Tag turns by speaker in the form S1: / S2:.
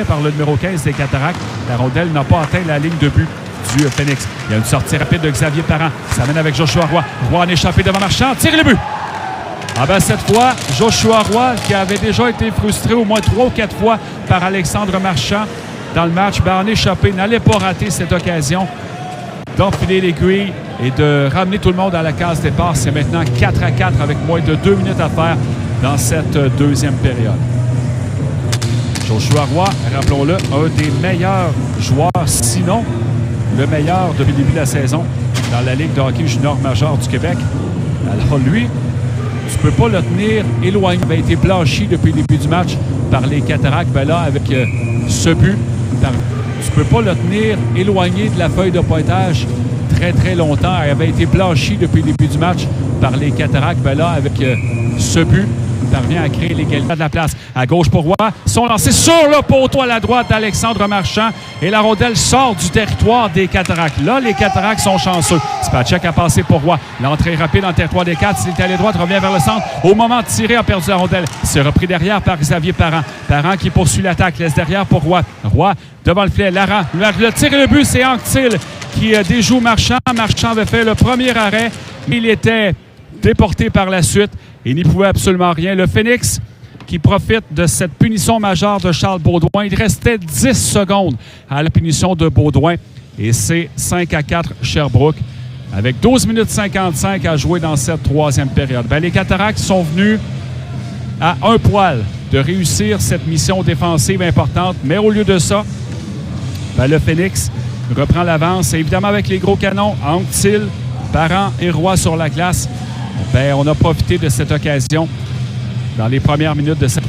S1: par le numéro 15 des Cataractes. La rondelle n'a pas atteint la ligne de but du Phoenix. Il y a une sortie rapide de Xavier Parent. Ça mène avec Joshua Roy. Roy en échappé devant Marchand. Tire le but! Ah ben cette fois, Joshua Roy, qui avait déjà été frustré au moins 3 ou 4 fois par Alexandre Marchand dans le match, en échappé, n'allait pas rater cette occasion d'enfiler l'aiguille et de ramener tout le monde à la case départ. C'est maintenant 4-4 avec moins de 2 minutes à faire dans cette deuxième période. Joshua Roy, rappelons-le, un des meilleurs joueurs, sinon le meilleur depuis le début de la saison dans la Ligue de hockey junior majeur du Québec. Alors lui, tu ne peux pas le tenir éloigné. Il avait été blanchi depuis le début du match par les Cataractes. Ben là, avec ce but, tu ne peux pas le tenir éloigné de la feuille de pointage très, très longtemps. Il avait été blanchi depuis le début du match par les Cataractes. Ben là, avec ce but, il parvient à créer l'égalité de la place. À gauche pour Roy. Sont lancés sur le poteau à la droite d'Alexandre Marchand. Et la rondelle sort du territoire des Cataractes. Là, les Cataractes sont chanceux. Spacek a passé pour Roy. L'entrée rapide en territoire des 4. S'il est allé droite, revient vers le centre. Au moment de tirer, a perdu la rondelle. C'est repris derrière par Xavier Parent. Parent qui poursuit l'attaque. Laisse derrière pour Roy. Roy devant le filet. Laurent. Le tir et le but, c'est Anctil qui déjoue Marchand. Marchand avait fait le premier arrêt. Il était déporté par la suite. Il n'y pouvait absolument rien. Le Phoenix qui profite de cette punition majeure de Charles Baudouin. Il restait 10 secondes à la punition de Baudouin. Et c'est 5-4 Sherbrooke avec 12 minutes 55 à jouer dans cette troisième période. Ben, les Cataractes sont venus à un poil de réussir cette mission défensive importante. Mais au lieu de ça, ben, le Phoenix reprend l'avance. Et évidemment, avec les gros canons, Anctil, Parent et Roy sur la glace, ben, on a profité de cette occasion dans les premières minutes de cette